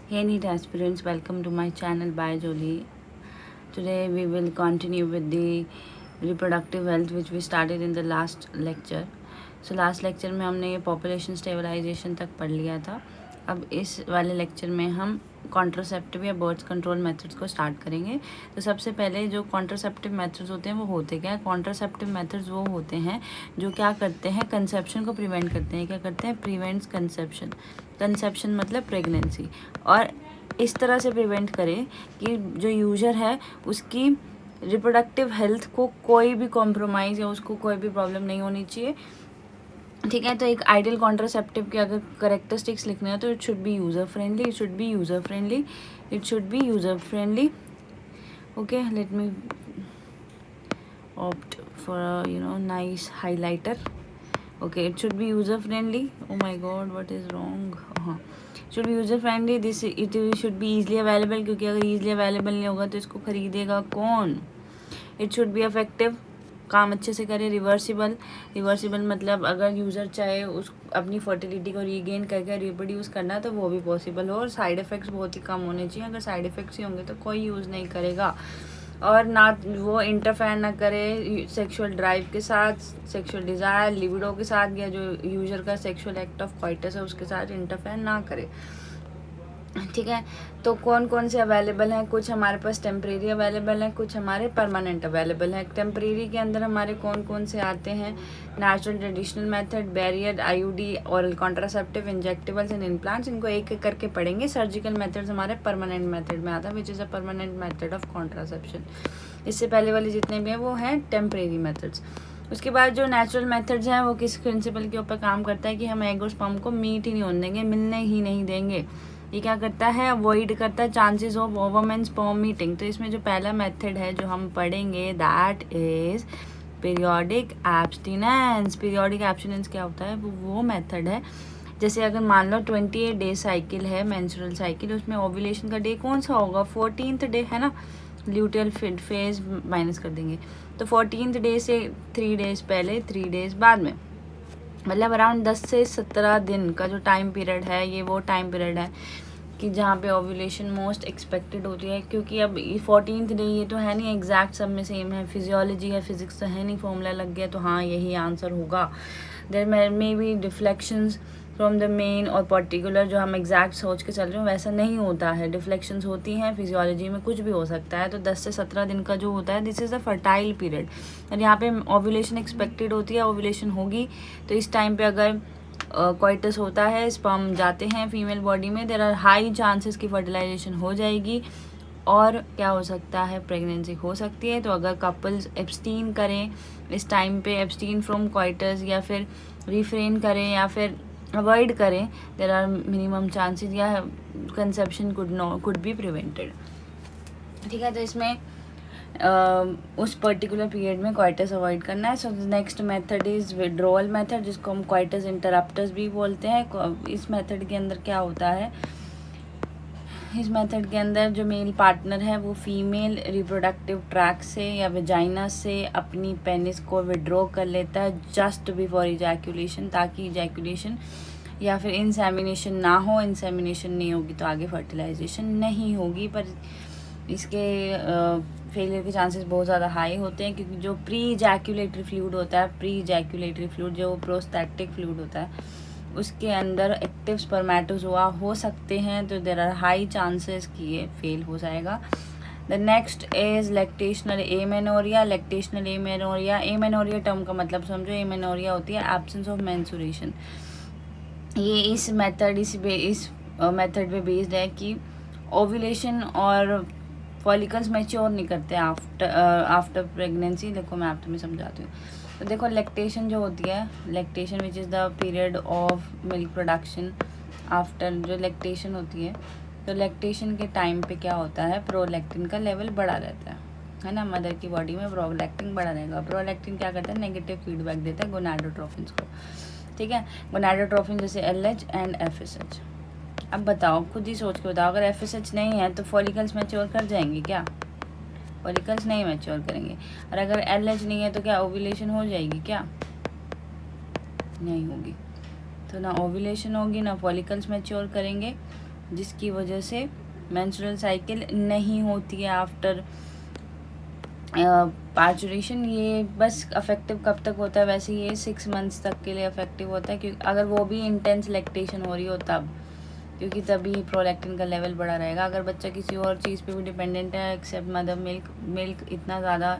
Hey NEET aspirants, welcome to my channel by Jolie. Today we will continue with the reproductive health which we started in the last lecture. So last lecture में हमने population stabilization तक पढ़ लिया था. अब इस वाले lecture में हम कॉन्ट्रासेप्टिव या बर्थ कंट्रोल मेथड्स को स्टार्ट करेंगे. तो सबसे पहले जो कॉन्ट्रासेप्टिव मेथड्स होते हैं वो होते क्या है? कॉन्ट्रासेप्टिव मेथड्स वो होते हैं जो क्या करते हैं, कंसेप्शन को प्रिवेंट करते हैं. क्या करते हैं? Prevents conception. कंसेप्शन मतलब प्रेगनेंसी. और इस तरह से प्रिवेंट करें कि जो यूजर है उसकी रिप्रोडक्टिव हेल्थ को कोई भी कॉम्प्रोमाइज़ या उसको कोई भी प्रॉब्लम नहीं होनी चाहिए. ठीक है, तो एक आइडियल कॉन्ट्रासेप्टिव के अगर करेक्टरिस्टिक्स लिखने हैं तो it should be user friendly, it should be user friendly, it should be user friendly. Okay, let me opt for a nice highlighter. Okay, it should be user friendly. Oh my god, what is wrong? Should be user friendly. It should be easily available, क्योंकि अगर easily available नहीं होगा तो इसको खरीदेगा कौन. It should be effective, काम अच्छे से करे. रिवर्सिबल मतलब अगर यूज़र चाहे उस अपनी फर्टिलिटी को रीगेन करके रिप्रोड्यूस करना तो वो भी पॉसिबल हो. और साइड इफ़ेक्ट्स बहुत ही कम होने चाहिए. अगर साइड इफ़ेक्ट्स ही होंगे तो कोई यूज़ नहीं करेगा. और ना वो इंटरफेयर ना करे सेक्सुअल ड्राइव के साथ, सेक्सुअल डिज़ायर, लिबिडो के साथ, या जो यूजर का सेक्सुअल एक्ट ऑफ कॉइटस है उसके साथ इंटरफेयर ना करे. ठीक है, तो कौन कौन से अवेलेबल हैं? कुछ हमारे पास टेम्परेरी अवेलेबल हैं, कुछ हमारे परमानेंट अवेलेबल हैं. टेम्परेरी के अंदर हमारे कौन कौन से आते हैं? Natural traditional method, barrier, IUD, oral contraceptive, injectables and implants. इनको एक एक करके पढ़ेंगे. सर्जिकल मेथड्स हमारे परमानेंट मेथड में आता है, which is a permanent method of contraception. इससे पहले वाले जितने भी हैं वो हैं टेम्परेरी मेथड्स. उसके बाद जो नेचुरल मेथड्स हैं वो किस प्रिंसिपल के ऊपर काम करता है कि हम एग और स्पर्म को मीट ही नहीं होने देंगे, मिलने ही नहीं देंगे. ये क्या करता है? अवॉइड करता है chances of ovum and sperm meeting. तो इसमें जो पहला मेथड है जो हम पढ़ेंगे that is periodic abstinence. Periodic abstinence क्या होता है? वो मेथड है जैसे अगर मान लो 28 डे साइकिल है, मेंस्ट्रुअल साइकिल, उसमें ओव्यूलेशन का डे कौन सा होगा? 14th डे है ना. ल्यूटियल फेज माइनस कर देंगे तो 14th डे से 3 डेज पहले, 3 डेज बाद में, मतलब अराउंड 10 से 17 दिन का जो टाइम पीरियड है ये वो टाइम पीरियड है कि जहाँ पे ओव्यूलेशन मोस्ट एक्सपेक्टेड होती है. क्योंकि अब 14th डे ये तो है नहीं एग्जैक्ट, सब में सेम है. फिजियोलॉजी है, फिजिक्स तो है नहीं, फॉर्मूला लग गया तो हाँ यही आंसर होगा. There may be deflections from the main और पर्टिकुलर. जो हम एग्जैक्ट सोच के चल रहे हो वैसा नहीं होता है, डिफ्लेक्शंस होती हैं. फिजियोलॉजी में कुछ भी हो सकता है. तो 10 से 17 दिन का जो होता है this is a fertile period. और यहाँ पे ओव्यूलेशन एक्सपेक्टेड होती है, ओव्यूलेशन होगी. तो इस टाइम पे अगर कोइटस होता है, स्पर्म जाते हैं फीमेल बॉडी में, देयर आर हाई चांसेस की फर्टिलाइजेशन हो जाएगी और क्या हो सकता है? प्रेगनेंसी हो सकती है. तो अगर कपल्स एब्सटीन करें इस टाइम पे, एब्सटीन फ्रॉम कोइटस, या फिर रिफ्रेन करें या फिर अवॉइड करें, देयर आर मिनिमम चांसेस या कंसेप्शन कुड बी प्रिवेंटेड. ठीक है, तो इसमें उस पर्टिकुलर पीरियड में क्वाइटस अवॉइड करना है. So next method is withdrawal method, जिसको हम क्वाइटस इंटरप्टस भी बोलते हैं. इस मेथड के अंदर क्या होता है? इस मेथड के अंदर जो मेल पार्टनर है वो फीमेल रिप्रोडक्टिव ट्रैक से या वेजाइना से अपनी पेनिस को विड्रॉ कर लेता है जस्ट बिफोर इजैकुलेशन, ताकि इजैकुलेशन या फिर इंसेमिनेशन ना हो. इंसेमिनेशन नहीं होगी तो आगे फर्टिलाइजेशन नहीं होगी. पर इसके फेलियर के चांसेस बहुत ज़्यादा हाई होते हैं, क्योंकि जो प्री इजैकुलेटरी फ्लूइड होता है, प्री इजैकुलेटरी फ्लूइड जो प्रोस्टैटिक फ्लूइड होता है, उसके अंदर एक्टिव स्पर्मेटोजोआ हो सकते हैं. तो देयर आर हाई चांसेस कि ये फेल हो जाएगा. The next is lactational amenorrhoea. Lactational amenorrhoea, amenorrhoea term का मतलब समझो. एमेनोरिया होती है एब्सेंस ऑफ मेंस्ट्रुएशन. ये इस मेथड पे बेस्ड है कि ओव्यूलेशन और फॉलिकल्स मैच्योर नहीं करते आफ्टर प्रेगनेंसी. देखो मैं आप तुम्हें समझाती हूँ. तो देखो लैक्टेशन जो होती है, lactation which is the period of milk production after, जो लैक्टेशन होती है, तो लैक्टेशन के टाइम पे क्या होता है? प्रोलैक्टिन का लेवल बढ़ा रहता है ना. मदर की बॉडी में प्रोलैक्टिन बढ़ा रहेगा. प्रोलैक्टिन क्या करता है? नेगेटिव फीडबैक देता है गोनाडोट्रोफिन्स को. ठीक है, गोनाडोट्रोफिन जैसे LH एंड FSH. अब बताओ, खुद ही सोच के बताओ, अगर FSH नहीं है तो फॉलिकल्स मैच्योर कर जाएंगे क्या? फॉलिकल्स नहीं मैच्योर करेंगे. और अगर LH नहीं है तो क्या ओव्यूलेशन हो जाएगी क्या? नहीं होगी. तो ना ओव्यूलेशन होगी, ना फॉलिकल्स मैच्योर करेंगे, जिसकी वजह से मेंस्ट्रुअल साइकिल नहीं होती है आफ्टर पार्चुरेशन। ये बस अफेक्टिव कब तक होता है, वैसे ये 6 मंथ्स तक के लिए अफेक्टिव होता है, क्योंकि अगर वो भी इंटेंस लैक्टेशन हो रही हो तब, क्योंकि तभी प्रोलैक्टिन का लेवल बढ़ा रहेगा। अगर बच्चा किसी और चीज़ पे भी डिपेंडेंट है एक्सेप्ट मदर मिल्क इतना ज़्यादा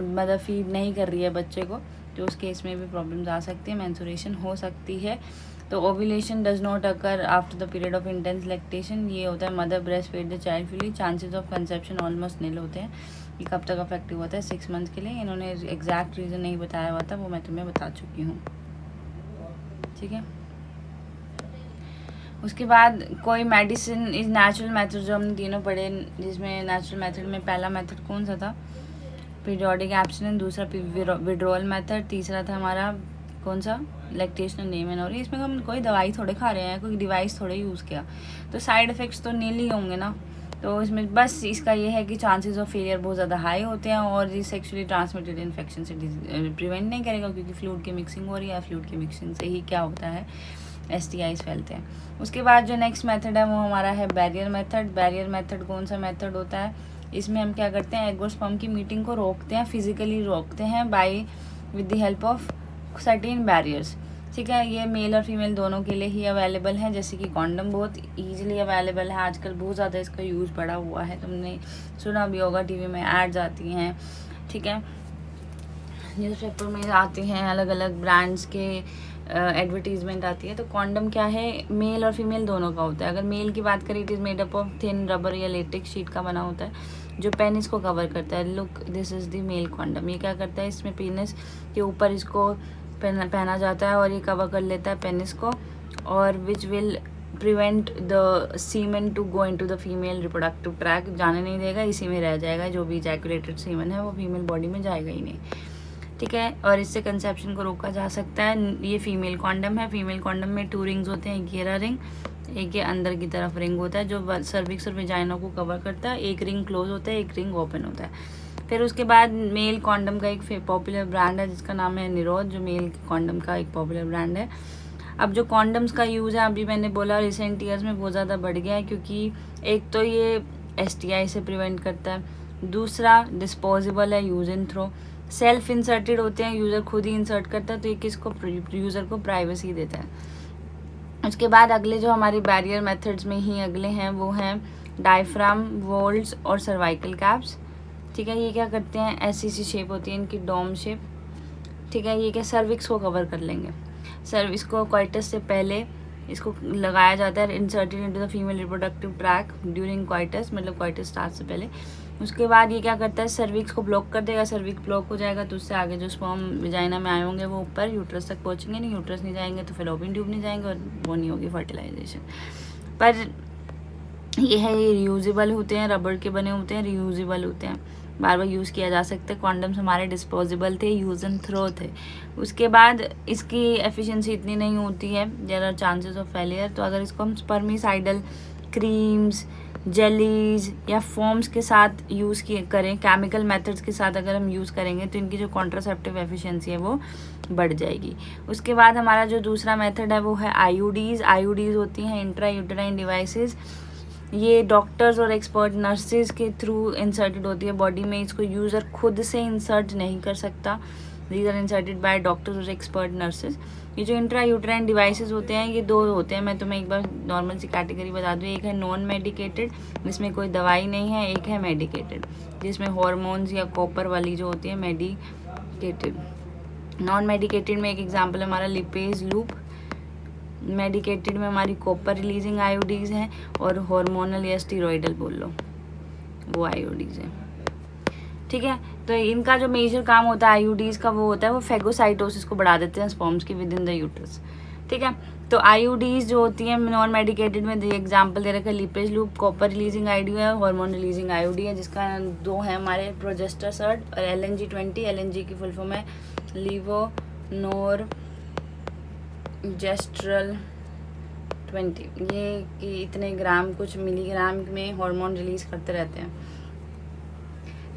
मदर फीड नहीं कर रही है बच्चे को, तो उस केस में भी प्रॉब्लम्स आ सकती है, मेंस्ट्रुएशन हो सकती है। तो ovulation does not occur after the period of intense lactation. ये होता है mother breastfeed the child fully, chances of conception almost nil होते हैं। ये कब तक अफेक्टिव होता है, 6 मंथ के लिए। इन्होंने एग्जैक्ट रीज़न नहीं बताया हुआ था, वो मैं तुम्हें बता चुकी हूँ, ठीक है। उसके बाद कोई मेडिसिन इज नेचुरल मेथड जो हमने तीनों पढ़े, जिसमें नेचुरल मेथड में पहला मेथड कौन सा था, पीरियोडिक एब्स्टिनेंस, दूसरा विड्रॉल मेथड, तीसरा था हमारा कौन सा, लैक्टेशनल नेमेनोरी। इसमें हम कोई दवाई थोड़े खा रहे हैं, कोई डिवाइस थोड़े यूज़ किया, तो साइड इफ़ेक्ट्स तो नील ही होंगे ना। तो इसमें बस इसका ये है कि चांसेस ऑफ फेलियर बहुत ज़्यादा हाई होते हैं, और ये सेक्सुअली ट्रांसमिटेड इन्फेक्शन से प्रिवेंट नहीं करेगा, क्योंकि फ्लूइड की मिक्सिंग हो रही है। फ्लूइड की मिक्सिंग से ही क्या होता है, STIs फैलते हैं। उसके बाद जो नेक्स्ट मेथड है वो हमारा है बैरियर मेथड। बैरियर मेथड कौन सा मेथड होता है, इसमें हम क्या करते हैं, एग और स्पर्म की मीटिंग को रोकते हैं, फिजिकली रोकते हैं by with the help of certain barriers, ठीक है। ये मेल और फीमेल दोनों के लिए ही अवेलेबल है, जैसे कि कॉन्डम बहुत ईजिली अवेलेबल है आजकल, बहुत ज़्यादा इसका यूज़ बढ़ा हुआ है, तुमने सुना भी होगा, टीवी में एड्स आती हैं, ठीक है, न्यूज़पेपर में आती हैं, अलग अलग ब्रांड्स के एडवर्टीजमेंट आती है। तो कॉन्डम क्या है, मेल और फीमेल दोनों का होता है। अगर मेल की बात करें, it is made up of thin rubber या लेटेक्स शीट का बना होता है, जो पेनिस को कवर करता है। Look, this is the male condom. ये क्या करता है, इसमें पेनिस के ऊपर इसको पहना जाता है और ये कवर कर लेता है पेनिस को, और which will prevent the semen to go into the female reproductive tract, जाने नहीं देगा, इसी में रह जाएगा। जो भी इजैकुलेटेड सीमेन है वो फीमेल बॉडी में जाएगा ही नहीं, ठीक है। और इससे कंसेप्शन को रोका जा सकता है। ये फीमेल कॉन्डम है। फीमेल कॉन्डम में 2 रिंग्स होते हैं, एक घेरा रिंग, एक ये अंदर की तरफ रिंग होता है जो सर्विक्स और वेजाइना को कवर करता है। एक रिंग क्लोज होता है, एक रिंग ओपन होता है। फिर उसके बाद मेल कॉन्डम का एक पॉपुलर ब्रांड है जिसका नाम है निरोध, जो मेल कॉन्डम का एक पॉपुलर ब्रांड है। अब जो कॉन्डम्स का यूज़ है, अभी मैंने बोला रिसेंट ईयर्स में बहुत ज़्यादा बढ़ गया है, क्योंकि एक तो ये STI से प्रिवेंट करता है, दूसरा डिस्पोजेबल है, use and throw, self inserted होते हैं, यूज़र खुद ही इंसर्ट करता है, तो ये किसको, यूज़र को प्राइवेसी देता है। उसके बाद अगले जो हमारी बैरियर मेथड्स में ही अगले हैं वो हैं डायफ्राम, वोल्ट्स और सर्वाइकल कैप्स, ठीक है। ये क्या करते हैं, ऐसी सी शेप होती है इनकी, डोम शेप, ठीक है। ये क्या सर्विक्स को कवर कर लेंगे। सर्विक्स को क्वाइटस से पहले इसको लगाया जाता है, inserted into the female reproductive track during coitus, मतलब क्वाइटस स्टार्ट से पहले। उसके बाद ये क्या करता है, सर्विक्स को ब्लॉक कर देगा। सर्विक्स ब्लॉक हो जाएगा तो उससे आगे जो स्पर्म विजाइना में आए होंगे वो ऊपर यूट्रस तक पहुँचेंगे नहीं, यूट्रस नहीं जाएंगे तो फेलोपियन ट्यूब नहीं जाएंगे, और वो नहीं होगी फर्टिलाइजेशन। पर ये है, ये रियूजेबल होते हैं, रबर के बने होते हैं, रियूजेबल होते हैं, बार बार यूज़ किया जा सकता है। कॉन्डम्स हमारे डिस्पोजेबल थे, यूज एंड थ्रो थे। उसके बाद इसकी एफिशिएंसी इतनी नहीं होती है, there are chances of failure. तो अगर इसको हम स्पर्मिसाइडल क्रीम्स, जेलीज या फोम्स के साथ यूज़ करें, केमिकल मेथड्स के साथ अगर हम यूज़ करेंगे, तो इनकी जो कॉन्ट्रासेप्टिव एफिशिएंसी है वो बढ़ जाएगी। उसके बाद हमारा जो दूसरा मेथड है वो है IUDs। IUDs होती हैं इंट्रा यूटेराइन डिवाइसेस। ये डॉक्टर्स और एक्सपर्ट नर्सेज के थ्रू इंसर्टेड होती है बॉडी में। इसको यूज़र खुद से इंसर्ट नहीं कर सकता, these are inserted by doctors और एक्सपर्ट नर्सेज। ये जो इंट्रा यूटेराइन डिवाइसेस होते हैं ये 2 होते हैं, मैं तुम्हें एक बार नॉर्मल सी कैटेगरी बता दूँ। एक है नॉन मेडिकेटेड, जिसमें कोई दवाई नहीं है, एक है मेडिकेटेड, जिसमें हॉर्मोन्स या कॉपर वाली जो होती है मेडिकेटेड। नॉन मेडिकेटेड में एक एग्जाम्पल हमारा लिपेज लूप, मेडिकेटेड में हमारी कॉपर रिलीजिंग IUDs हैं, और हार्मोनल या स्टीरॉयडल बोल लो वो IUDs हैं, ठीक है। तो इनका जो मेजर काम होता है IUDs का वो होता है, वो फेगोसाइटोसिस को बढ़ा देते हैं स्पर्म्स की विद इन द यूट्रस, ठीक है। तो IUDs जो होती हैं नॉन मेडिकेटेड में, एग्जाम्पल दे रखा है lipase loop, copper releasing IUD है, हार्मोन रिलीजिंग IUD है, जिसका 2 है हमारे प्रोजेस्टासर्ट और LNG-20। LNG की फुल फॉर्म है लीवो नोर जेस्ट्रल 20। ये कि इतने ग्राम कुछ मिलीग्राम में हार्मोन रिलीज करते रहते हैं,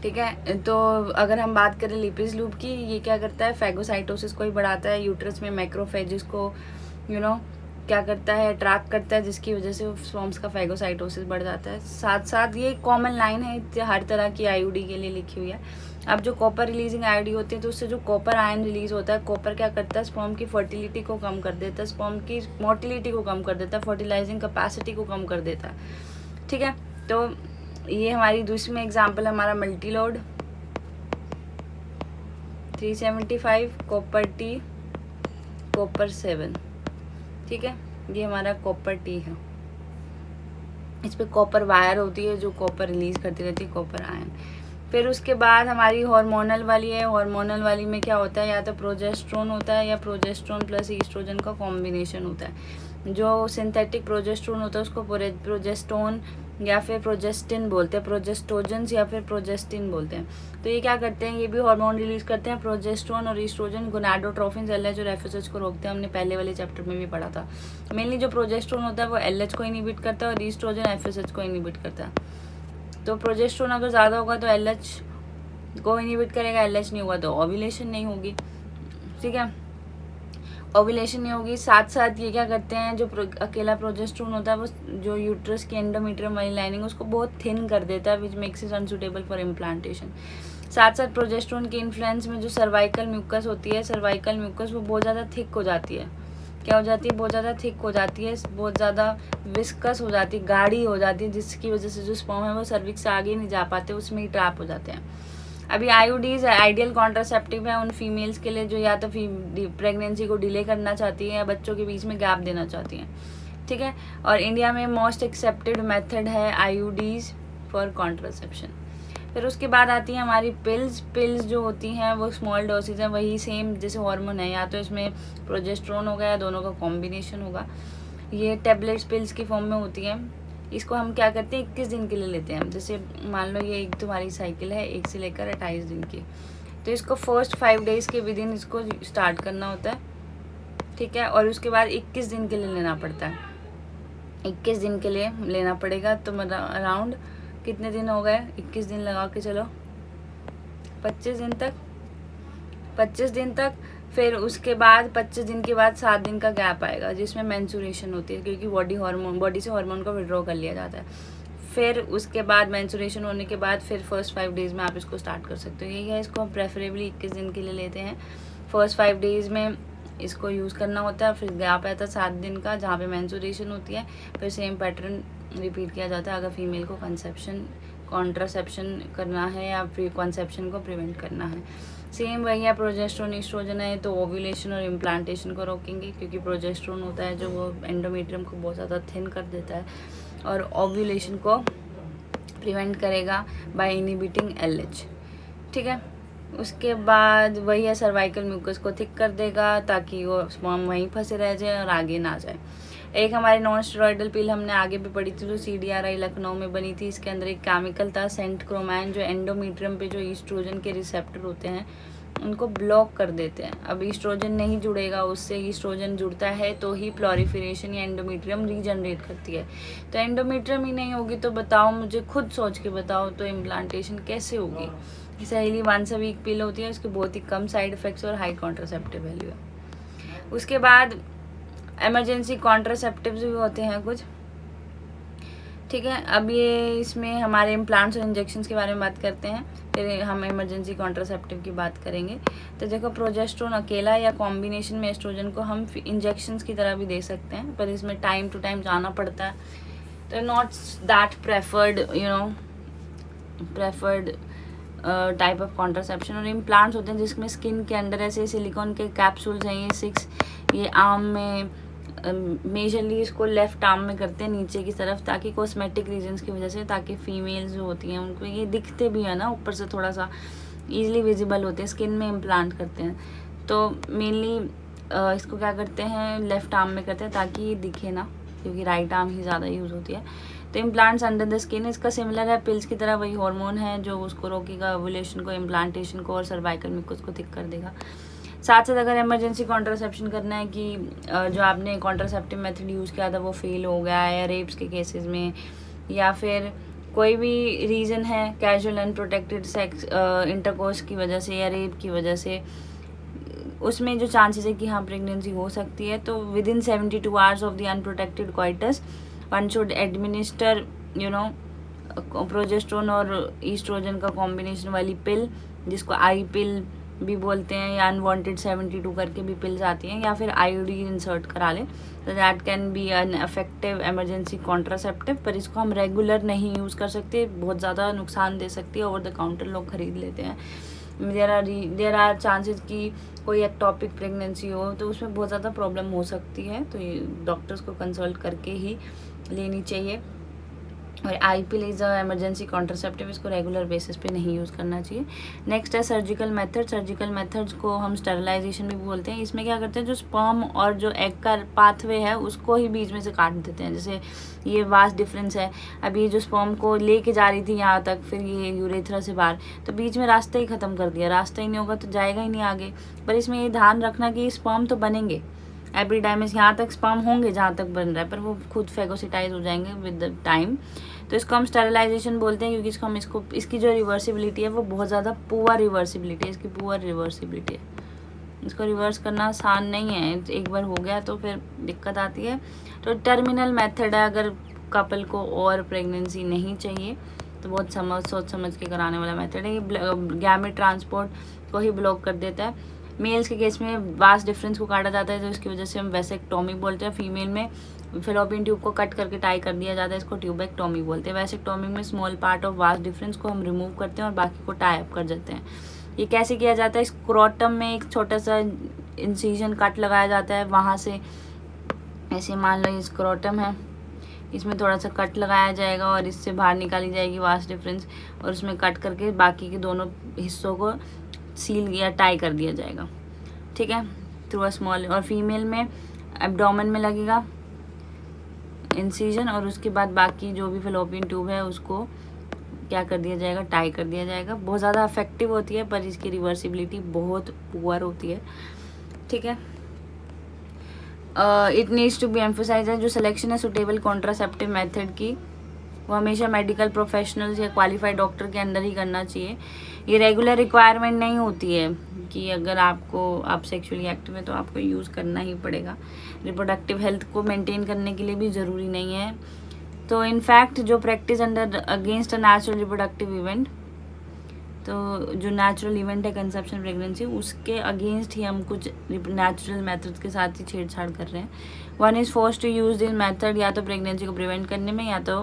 ठीक है। तो अगर हम बात करें लिपेज लूप की, ये क्या करता है, फेगोसाइटोसिस को ही बढ़ाता है, यूट्रस में मैक्रोफेजेस को क्या करता है, अट्रैक्ट करता है, जिसकी वजह से स्पर्म्स का फैगोसाइटोसिस बढ़ जाता है। साथ साथ ये कॉमन लाइन है हर तरह की आईयूडी के लिए लिखी हुई है। अब जो कॉपर रिलीजिंग आईयूडी होती है तो उससे जो कॉपर आयन रिलीज होता है, कॉपर क्या करता है, स्पर्म की फर्टिलिटी को कम कर देता है, स्पर्म की मोटिलिटी को कम कर देता है, फर्टिलाइजिंग कैपेसिटी को कम कर देता है। ठीक है, तो ये हमारी दूसरी में एग्जाम्पल है हमारा मल्टीलोड 375 कॉपर टी कॉपर 7। ठीक है, ये हमारा कॉपर टी है। इस पे कॉपर वायर होती है जो कॉपर रिलीज करती रहती है, कॉपर आयन। फिर उसके बाद हमारी हार्मोनल वाली है। हार्मोनल वाली में क्या होता है, या तो प्रोजेस्ट्रोन होता है या प्रोजेस्ट्रोन प्लस ईस्ट्रोजन का कॉम्बिनेशन होता है। जो सिंथेटिक प्रोजेस्ट्रोन होता है उसको प्रोजेस्टोन या फिर प्रोजेस्टिन बोलते हैं, प्रोजेस्टोजेंस या फिर प्रोजेस्टिन बोलते हैं। तो ये क्या करते हैं, ये भी हार्मोन रिलीज करते हैं। प्रोजेस्ट्रोन और ईस्ट्रोजन गोनाडोट्रोफिन एलएच और एफएसएच को रोकते हैं, हमने पहले वाले चैप्टर में भी पढ़ा था। मेनली जो प्रोजेस्ट्रोन होता है वो एलएच को इनहिबिट करता है और ईस्ट्रोजन एफएसएच को इनहिबिट करता है। तो प्रोजेस्ट्रोन अगर ज़्यादा होगा तो एलएच को इनहिबिट करेगा, एलएच नहीं होगा तो ओव्यूलेशन नहीं होगी। ठीक है, ओव्यूलेशन नहीं होगी। साथ साथ ये क्या करते हैं, जो अकेला प्रोजेस्ट्रोन होता है वो जो यूट्रस की एंडोमेट्रियम वाली लाइनिंग उसको बहुत थिन कर देता है, which makes it unsuitable for implantation. साथ साथ प्रोजेस्ट्रोन के इन्फ्लुएंस में जो सर्वाइकल म्यूकस होती है, सर्वाइकल म्यूकस वो बहुत ज़्यादा थिक हो जाती है। क्या हो जाती है, बहुत ज़्यादा थिक हो जाती है, बहुत ज़्यादा विस्कस हो जाती है, गाढ़ी हो जाती है, जिसकी वजह से जो स्पर्म है वो सर्विक्स से आगे नहीं जा पाते, उसमें ही ट्रैप हो जाते हैं। अभी आईयूडीज आइडियल कॉन्ट्रासेप्टिव है उन फीमेल्स के लिए जो या तो प्रेगनेंसी को डिले करना चाहती है या बच्चों के बीच में गैप देना चाहती हैं। ठीक है, और इंडिया में मोस्ट एक्सेप्टेड मेथड है आईयूडीज फॉर कॉन्ट्रासेप्शन। फिर उसके बाद आती है हमारी पिल्स जो होती हैं वो स्मॉल डोसेज है, वही सेम जैसे हार्मोन है, या तो इसमें प्रोजेस्ट्रोन होगा या दोनों का कॉम्बिनेशन होगा। ये टेबलेट्स पिल्स की फॉर्म में होती हैं। इसको हम क्या करते हैं, 21 दिन के लिए लेते हैं। जैसे मान लो ये एक तुम्हारी साइकिल है 1 से लेकर 28 दिन की, तो इसको फर्स्ट 5 डेज के विद इन इसको स्टार्ट करना होता है। ठीक है, और उसके बाद 21 दिन के लिए लेना पड़ता है। 21 दिन के लिए लेना पड़ेगा, तो मतलब अराउंड कितने दिन हो गए, 21 दिन लगा के चलो 25 दिन तक, 25 दिन तक। फिर उसके बाद 25 दिन के बाद 7 दिन का गैप आएगा जिसमें मेंस्ट्रुएशन होती है, क्योंकि बॉडी से हार्मोन को विड्रॉ कर लिया जाता है। फिर उसके बाद मेंस्ट्रुएशन होने के बाद फिर फर्स्ट 5 डेज़ में आप इसको स्टार्ट कर सकते हो। यही है, इसको हम प्रेफरेबली 21 दिन के लिए लेते हैं। फर्स्ट 5 डेज़ में इसको यूज़ करना होता है, फिर गैप आता है 7 दिन का जहाँ पे मेंस्ट्रुएशन होती है, फिर सेम पैटर्न रिपीट किया जाता है अगर फीमेल को कॉन्ट्रासेप्शन करना है या फिर कॉन्सेप्शन को प्रिवेंट करना है। सेम वही है, प्रोजेस्ट्रोन ईस्ट्रोजन है तो ओव्यूलेशन और इम्प्लांटेशन को रोकेंगे, क्योंकि प्रोजेस्ट्रोन होता है जो वो एंडोमेट्रियम को बहुत ज़्यादा थिन कर देता है, और ओव्यूलेशन को प्रिवेंट करेगा बाय इनहिबिटिंग एलएच। ठीक है, उसके बाद वही है, सर्वाइकल म्यूकस को थिक कर देगा ताकि वो स्पर्म वहीं फंसे रह जाए और आगे ना जाए। एक हमारी नॉन स्टेरॉइडल पिल हमने आगे भी पढ़ी थी जो CDRI लखनऊ में बनी थी। इसके अंदर एक केमिकल था सेंट क्रोमैन, जो एंडोमेट्रियम पे जो ईस्ट्रोजन के रिसेप्टर होते हैं उनको ब्लॉक कर देते हैं। अब ईस्ट्रोजन नहीं जुड़ेगा उससे, ईस्ट्रोजन जुड़ता है तो ही प्लोरिफरेशन या एंडोमेट्रियम रीजनरेट करती है। तो एंडोमेट्रियम ही नहीं होगी तो बताओ, मुझे खुद सोच के बताओ, तो इम्प्लांटेशन कैसे होगी। सहेली 1 वीक पिल होती है, उसके बहुत ही कम साइड इफेक्ट्स और हाई कॉन्ट्रासेप्टिव वैल्यू है। उसके बाद इमरजेंसी कॉन्ट्रासेप्टिव्स भी होते हैं कुछ। ठीक है, अब ये इसमें हमारे इम्प्लांट्स और इंजेक्शंस के बारे में बात करते हैं, फिर हम इमरजेंसी कॉन्ट्रासेप्टिव की बात करेंगे। तो देखो, प्रोजेस्ट्रोन अकेला या कॉम्बिनेशन में एस्ट्रोजन को हम इंजेक्शंस की तरह भी दे सकते हैं, पर इसमें टाइम टू टाइम जाना पड़ता है, तो not that preferred type of contraception. और इम्प्लांट्स होते हैं जिसमें स्किन के अंदर ऐसे सिलिकॉन के कैप्सूल्स हैं, ये 6, ये आर्म में मेजरली इसको लेफ्ट आर्म में करते हैं नीचे की तरफ, ताकि कॉस्मेटिक रीजंस की वजह से, ताकि फीमेल्स जो होती हैं उनको ये दिखते भी है ना, ऊपर से थोड़ा सा ईजिली विजिबल होते हैं, स्किन में इम्प्लांट करते हैं। तो मेनली इसको क्या करते हैं, लेफ्ट आर्म में करते हैं ताकि ये दिखे ना, क्योंकि राइट आर्म ही ज़्यादा यूज़ होती है। तो इम्प्लांट्स अंडर द स्किन, इसका सिमिलर है पिल्स की तरह, वही हार्मोन है जो उसको रोकेगा ओव्यूलेशन को, इम्प्लांटेशन को और सर्वाइकल म्यूकस को थिक कर देगा। साथ साथ अगर इमरजेंसी कॉन्ट्रासेप्शन करना है कि जो आपने कॉन्ट्रासेप्टिव मेथड यूज़ किया था वो फेल हो गया है, या रेप्स के केसेस में, या फिर कोई भी रीज़न है कैजुअल अनप्रोटेक्टेड सेक्स इंटरकोर्स की वजह से या रेप की वजह से, उसमें जो चांसेस है कि हाँ प्रेगनेंसी हो सकती है, तो with in 72 hours of the unprotected coitus one should administer progesterone और ईस्ट्रोजन का कॉम्बिनेशन वाली पिल, जिसको आई पिल भी बोलते हैं, या अनवांटेड 72 करके भी पिल्स आती हैं, या फिर आईयूडी इंसर्ट करा लें, तो that can be an effective emergency contraceptive. पर इसको हम रेगुलर नहीं यूज़ कर सकते, बहुत ज़्यादा नुकसान दे सकती है, ओवर द काउंटर लोग खरीद लेते हैं। देर आर चांसेस कि कोई एक्टॉपिक प्रेगनेंसी हो तो उसमें बहुत ज़्यादा प्रॉब्लम हो सकती है, तो ये डॉक्टर्स को कंसल्ट करके ही लेनी चाहिए। और आई पिल इज़ अ इमरजेंसी कॉन्ट्रासेप्टिव, इसको रेगुलर बेसिस पे नहीं यूज़ करना चाहिए। नेक्स्ट है सर्जिकल मेथड। सर्जिकल मेथड्स को हम स्टरलाइजेशन भी बोलते हैं। इसमें क्या करते हैं, जो स्पर्म और जो एग का पाथवे है उसको ही बीच में से काट देते हैं। जैसे ये वास्ट डिफरेंस है, अभी जो स्पर्म को लेके जा रही थी यहाँ तक, फिर ये यूरेथ्रा से बाहर, तो बीच में रास्ता ही ख़त्म कर दिया। रास्ता ही नहीं होगा तो जाएगा ही नहीं आगे। पर इसमें ये ध्यान रखना कि स्पर्म तो बनेंगे, एपिडाइमिस यहाँ तक स्पर्म होंगे जहाँ तक बन रहा है, पर वो खुद फेगोसिटाइज हो जाएंगे विद द टाइम। तो इसको हम स्टेरिलाइजेशन बोलते हैं, क्योंकि इसकी जो रिवर्सिबिलिटी है वो बहुत ज़्यादा पुअर रिवर्सिबिलिटी है, इसकी पुअर रिवर्सिबिलिटी है। इसको रिवर्स करना आसान नहीं है, एक बार हो गया तो फिर दिक्कत आती है। तो टर्मिनल मेथड है, अगर कपल को और प्रेगनेंसी नहीं चाहिए तो बहुत सोच समझ के कराने वाला मेथड है। ये गैमेट ट्रांसपोर्ट को ही ब्लॉक कर देता है। मेल्स के केस में वास्ट डिफरेंस को काटा जाता है, तो इसकी वजह से हम वैसेक्टोमी बोलते हैं। फीमेल में फेलोपियन ट्यूब को कट करके टाई कर दिया जाता है, इसको ट्यूबेक्टोमी बोलते हैं। वैसेक्टोमी में small part of vast difference को हम रिमूव करते हैं और बाकी को टाई अप कर देते हैं। ये कैसे किया जाता है, स्क्रोटम में एक छोटा सा इंसिजन कट लगाया जाता है, वहाँ से ऐसे मान लो ये स्क्रोटम है, इसमें थोड़ा सा कट लगाया जाएगा और इससे बाहर निकाली जाएगी वास्ट डिफरेंस, और उसमें कट करके बाकी के दोनों हिस्सों को सील या टाई कर दिया जाएगा, ठीक है, थ्रू अ स्मॉल। और फीमेल में एब्डोमेन में लगेगा इंसिजन, और उसके बाद बाकी जो भी फेलोपियन ट्यूब है उसको क्या कर दिया जाएगा, टाई कर दिया जाएगा। बहुत ज़्यादा इफेक्टिव होती है, पर इसकी रिवर्सिबिलिटी बहुत पुअर होती है, ठीक है। It needs to be emphasise है, जो सिलेक्शन है सुटेबल कॉन्ट्रासेप्टिव मेथड की, वो हमेशा मेडिकल प्रोफेशनल्स या क्वालिफाइड डॉक्टर के अंडर ही करना चाहिए। ये रेगुलर रिक्वायरमेंट नहीं होती है कि अगर आप सेक्सुअली एक्टिव है तो आपको यूज़ करना ही पड़ेगा। रिप्रोडक्टिव हेल्थ को मेंटेन करने के लिए भी ज़रूरी नहीं है। तो इनफैक्ट जो practice under against a natural reproductive event, तो जो नेचुरल इवेंट है कंसेप्शन प्रेगनेंसी, उसके अगेंस्ट ही हम कुछ नेचुरल मेथड्स के साथ ही छेड़छाड़ कर रहे हैं। One is force to use this method, या तो प्रेगनेंसी को प्रिवेंट करने में, या तो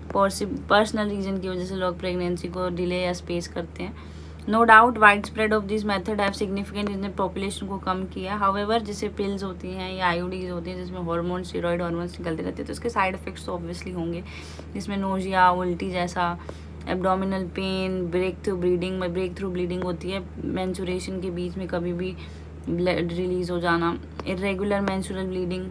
पर्सनल रीजन की वजह से लोग प्रेगनेंसी को डिले या स्पेस करते हैं। No doubt widespread of this method have significant, इसने पॉपुलेशन को कम किया। हाउएवर जैसे पिल्स होती हैं या आईयूडीज होती हैं जिसमें हार्मोन स्टेरॉइड हार्मोन्स निकलते रहते हैं, तो इसके साइड इफेक्ट्स तो ऑब्वियसली होंगे, जिसमें नोजिया, उल्टी जैसा, abdominal pain, breakthrough bleeding होती है, मेंस्ट्रुएशन के बीच में कभी भी ब्लड रिलीज हो जाना, irregular menstrual bleeding,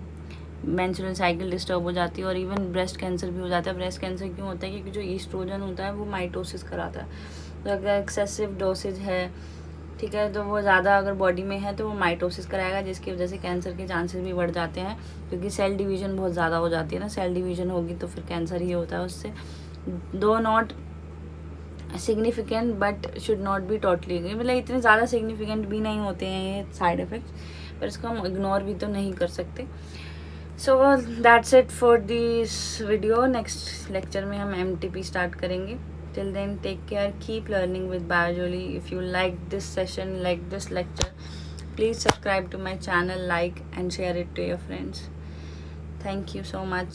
menstrual cycle disturb हो जाती है, और इवन ब्रेस्ट कैंसर भी हो जाता है। ब्रेस्ट कैंसर क्यों होता है, क्योंकि जो ईस्ट्रोजन होता है वो माइटोसिस कराता है, तो अगर एक्सेसिव डोसेज है, ठीक है, तो वो ज़्यादा अगर बॉडी में है तो वो माइटोसिस कराएगा, जिसकी वजह से कैंसर के चांसेस भी बढ़ जाते हैं, क्योंकि सेल डिवीजन बहुत ज़्यादा हो जाती है ना। सेल डिवीजन होगी तो फिर कैंसर ही होता है उससे। दो not significant but should not be totally, मतलब इतने ज़्यादा सिग्निफिकेंट भी नहीं होते हैं ये साइड इफ़ेक्ट्स, पर इसको हम इग्नोर भी तो नहीं कर सकते। So that's it for this video. Next lecture में हम MTP स्टार्ट करेंगे। Till then, take care, keep learning with Biojoli. If you like this session, like this lecture, please subscribe to my channel, like and share it to your friends. Thank you so much.